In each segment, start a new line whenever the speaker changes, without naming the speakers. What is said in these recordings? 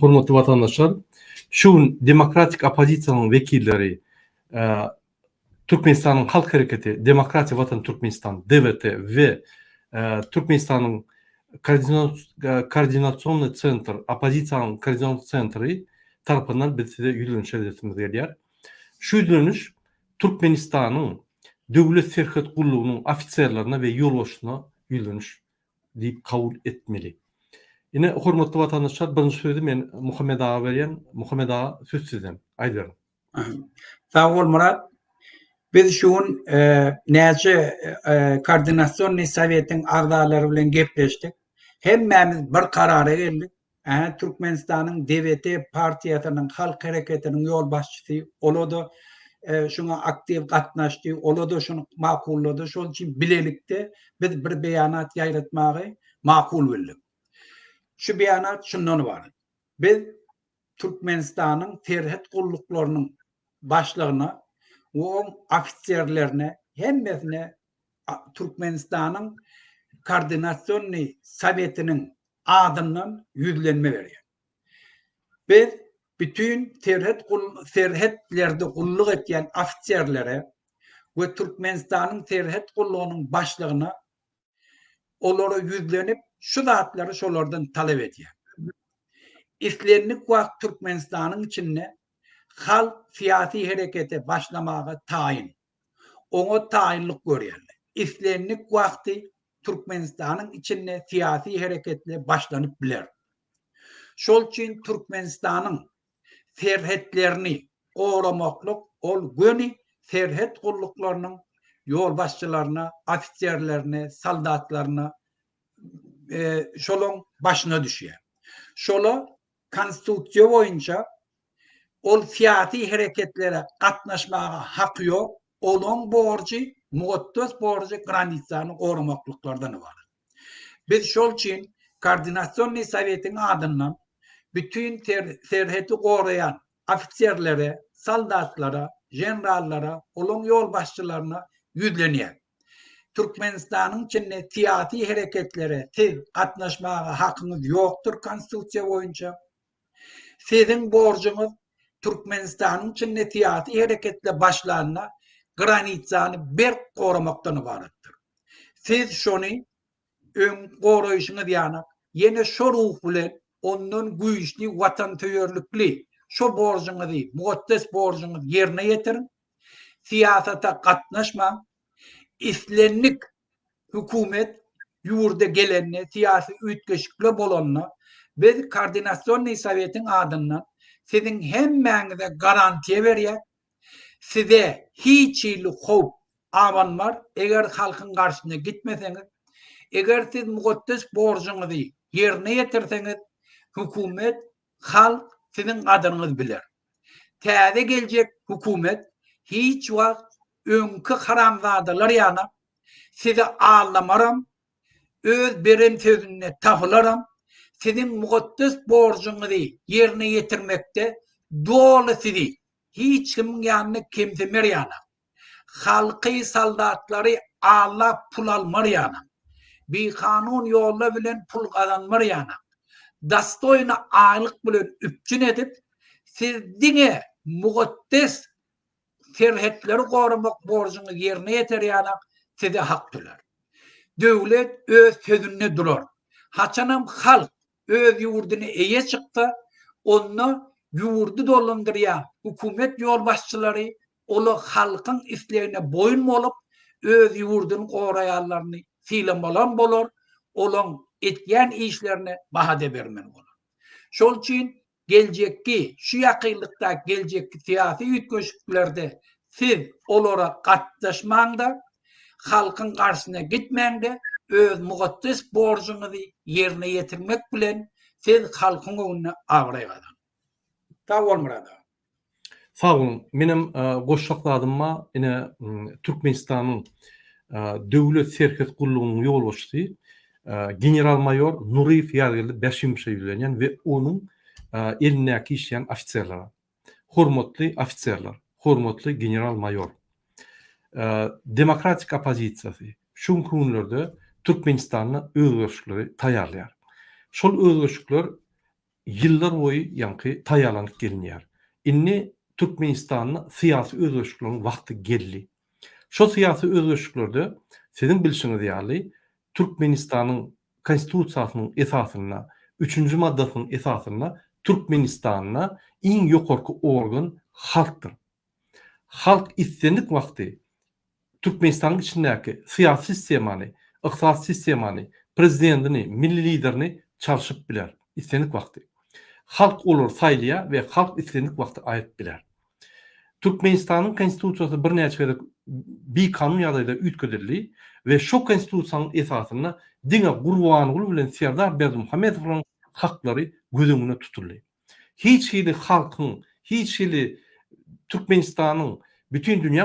hormatly vatandaşlar, şu demokratik opozisiyanın vekilleri Türkmenistan'ın Halk Hareketi, Demokratik Vatan Türkmenistan, DVT ve Türkmenistan'ın Koordinasyonlu Center, Opozisiyanın Koordinasyonlu Centeri tarafından bize yürüyüş edilmesi geliyor. Şu yürüyüş Türkmenistan'ın Devlet Serhet Kulluğu'nun ofisyerlerine ve yolbaşına yürüyüş deyip kabul etmeli. Yine hormatly vatandaşlar, birinci sözü men Muhammed Ağa berýän. Muhammed Ağa söz sizden. Aýdyň.
Sağ ol Murat. Biz şuun näçe koordinasiýon sowetiň agzalary bilen gepleşdik. Hemmemiz bir karara geldik. Türkmenistanyň DVT partiýasynyň Halk Hareketiniň ýol başçysy olady. Şuna aktiv gatnaşdy. Olady şunu makullady. Şol üçin bilelikde biz bir beýanat ýaýratmagy makul bildik. Şu beýanat şundan ibaret. Biz Türkmenistanyň terhet gulluklarının başlygyna we ofisierlerine hemmesine Türkmenistanyň Koordinasyonly Sowetiniň adından yüzlenme berýär. Biz bütün terhetlerde gulluk etýän ofisierlere we Türkmenistanyň terhet gullugynyň başlygyna olara yüzlenip şu zatlary şolardan talep etýär. İslenlik wagt Türkmenistanyň içinde halk siyasi harekete başlamaga tayin. Oňa tayinlik görýärler. İslenlik wagty Türkmenistanyň içinde siyasi hareketle başlanyp biler. Şol üçin Türkmenistanyň serhetlerini goramaklyk ol göni serhet gulluklarynyň ýol başçylaryna, ofisierlerine, soldatlaryna şolun başına düşýär. Şola konstitusiýa boýunça ol siyasi hareketlere gatnaşmaga haky ýok. Olan borji, mugattas borji granitsany goramaklyklарdan ibaret. Biz şol üçin Koordinasyonly Sowetiň adyndan bütün serheti gorayan ofisierlere, soldatlara, generallara, olan ýol başçylaryna yüzlenýär. Türkmenistanyň içinde siyasi hareketlere siz gatnaşmaga hakyňyz ýokdur konstitusiýa boýunça. Siziň borjuňyz Türkmenistanyň içinde siyasi hareketle başlanyna granitsany bir goramakdan ibaretdir. Siz şonu öň goraýyşyňyz ýanak ýene şo ruh bilen ondan güýçli watantöýerlikli şo borjuňyzy, mugattas borjuňyzy ýerine ýetirin. Siyasata gatnaşmaň. İslenlik hükümet ýurda gelenine, siyasi ütgeşikle bolanna biz Koordinasyonly Sowetiň adyndan siziň hemmäňize garantiýa berýär. Size hiç ýyly howp awanmar. Eger halkyň garşyna gitmeseňiz, eger siz mugattas borjuňyzy ýerine ýetirseňiz, hükümet, halk siziň adyňyzy biler. Täze geljek hükümet hiç wagt öňkü haramzadalar ýana sizi ağlamaram, öz beren sözüne tapylaram, siziň mugattas borjuňyzy ýerine ýetirmekde dolu sizi hiç kim ýanyna kimsemer ýana. Halky soldatlary ağlap pul almar ýana. Bir kanun ýolla bilen pul gazanmar ýana. Dastoyna aýlyk bilen üpçün edip siziňe mugattas serhetleri goramak borjuny ýerine ýetirýärler, size hak töler. Döwlet öz sözüne durar. Haçanam halk öz ýurduny eýe çykdy, onu ýurdu dolandyrýan hükümet ýol başçylary ola halkyň islegine boyun bolup öz ýurduny goraýanlaryny filan bolar, olaň etýän işlerine bahada bermen bolar. Şol üçin geljekki, şu ýakynlykda geljekki siyasi ütgeşiklerde siz olara gatnaşmaňda, halkyň garşyna gitmäňde öz mugattas borjuňyzy ýerine ýetirmek bilen siz halkyň öňüne agraýadan. Sağ ol Murat.
Sağ olun. Menim goşşakladyma ine Türkmenistanyň döwlet serhet gullugynyň ýol başçysy general-mayor Nuriýew ýalyly Beşimşe ýülenýän we onuň elindäki işleyen ofisierler, hormatly ofisierler, hormatly general-mayor. Demokratik opozisiýasy şu günlerde Türkmenistanyň özgörşükleri taýýarlar. Şol özgörşükler yıllar boyu yankı taýýarlanyp gelinýär. Inni Türkmenistan'ın siyasi özgürlüklerinin vakti geldi. Şu siyasi özgürlüklerde sizin bilişiniz ýaly Türkmenistan'ın konstitusiýasynyň esasyna, 3. maddasynyň esasyna Türkmenistan'a iň ýokarky organ halkdyr. Halk istendik wagty Türkmenistan'ın içindäki siyasi sistemany, ykdysady sistemany, prezidentini, milli liderini çalşyp biler. İstendik wagty. Halk olur saýlýar we halk istendik wagty aýyp biler. Türkmenistan'ın konstitusiýasy bir näçe kere bir kanun ýagdaýda üýtgedildi we şu konstitusiýanyň esasyna diňe gurbanylyk bilen Serdar Berdimuhamedowyň haklary göz öňüne tutuldy. Hiç hili halkyň, hiç hili Türkmenistan'ın bütün dünýä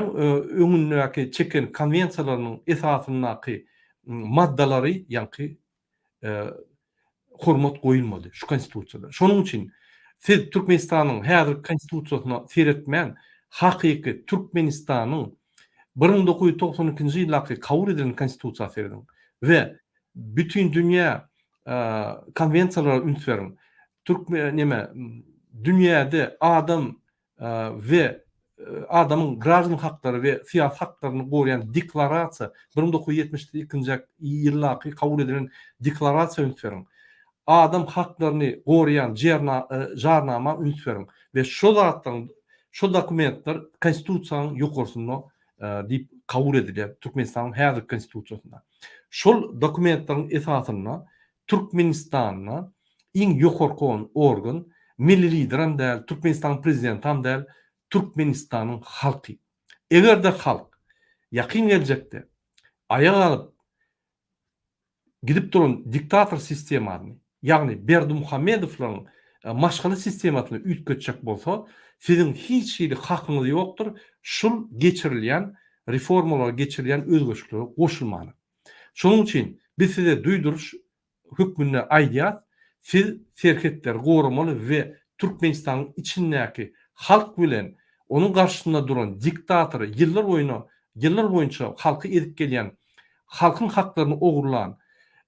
öňündäki çeken konwensiýalarynyň esasyndaky maddalary ýa-ni hormat goýulmady şu konstitusiýada. Şonuň üçin siz Türkmenistan'ın häzir konstitusiýasyna seretmän hakyky Türkmenistan'ın 1992-nji ýylaky kabul edilen konstitusiýasy seredin we bütün dünýä konwensiýalary ünsüriň dünýäde adam ve adamın građanlyk haklary we siyasi haklaryny gorayan deklarasiýa 1972-nji ýylaky kabul edilen deklarasiýa ünsüriň adam haklaryny gorayan jarnama ünsüriň we şu dokumentler konstitusiýanyň ýokarsyna diýip kabul edilýär Türkmenistan'ın häzir konstitusiýasynda. Şol dokumentleriň esasyna Türkmenistan'a iň ýokarky organ milli lider hem däl, Türkmenistan prezidenti hem däl, Türkmenistan'ın halky. Egerde halk ýakyn geljekde aýak alyp gidip duran diktator sistemany, ýagny Berdimuhamedowyň maşgaly sistematyny üýtgetjek bolsa, sizin hiç hili hakyňyz ýokdur şul geçirilýän reformalar, geçirilýän özgürlüklere goşulmany. Şonuň üçin biz size duýduruş hükmünde aýdýar, siz serhetler goramaly we Türkmenistan'ın içindäki halk bilen onun karşısında duran diktatory yıllar boyunca halkı edip gelýän, halkın haklaryny ogurlan,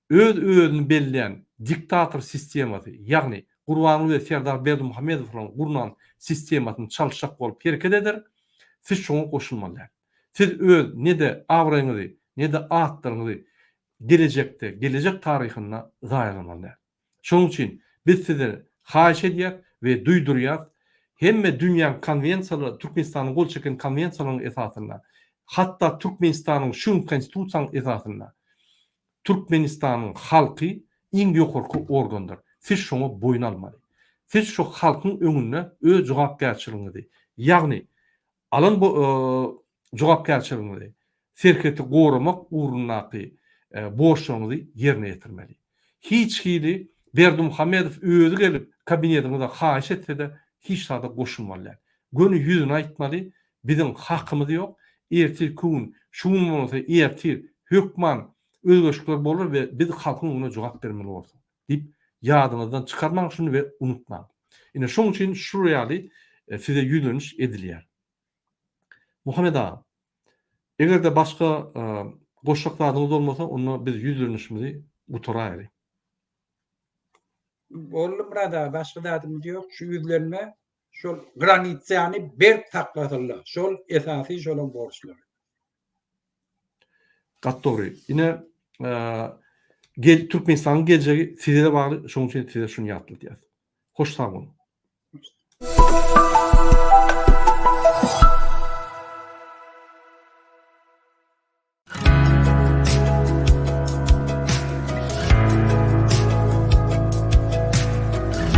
özüni belleýän diktator sistematy, ýagny Gurbanyly we Serdar Berdimuhamedowyň gurunan sistematyny çalşak bolup hereket eder. Siz şoňa goşulmaly. Siz öz ne-de awraňyzy, ne-de atlaryňyzy gelecek taryhyna gaýrlamaly. Şonuň üçin biz size haýyş edýär we duýdurýar. Hemme dünýäň konwensiýalary, Türkmenistanyň gol çeken konwensiýalarynyň esasyna, hatda Türkmenistanyň şu konstitusiýanyň esasyna Türkmenistanyň halky iň ýokarky organdyr. Siz şoňa boyun almaly. Siz şu halkyň öňünde öz jogapkärçiligiňizi, ýagny alan bu jogapkärçiligiňizi serheti goramak uğrundaky borçlaryňyzy ýerine ýetirmeli. Hiç hili Berdimuhamedow özü gelip kabinetiňizde haýyş etse-de hiç sada goşulmaly. Gönü ýüzüne aýtmaly, biziň hakymyz ýok. Ertir gün şuň bolsa ertir hökman özgürlükler bolur we biz halkyň ona jogap bermeli bolsa diýip ýadyňyzdan çykarmaň şunu we unutmaň. Ine şoň üçin şu ýaly size ýüzleniş edilýär. Muhammed ağa, egerde başga goşaklarynız bolmasa onu biz ýüzlenişimizi guturaýaly.
Oğlum burada başka dadım yok. Şu yüzlerine şol granitsiyani berk taklatırlar. Şol esası şolun borçları.
Gatdogry. Ine Türkmenistan'ın geleceği size de bağlı. Şoň üçin size şunu ýatly diýär. Hoş sağ olun.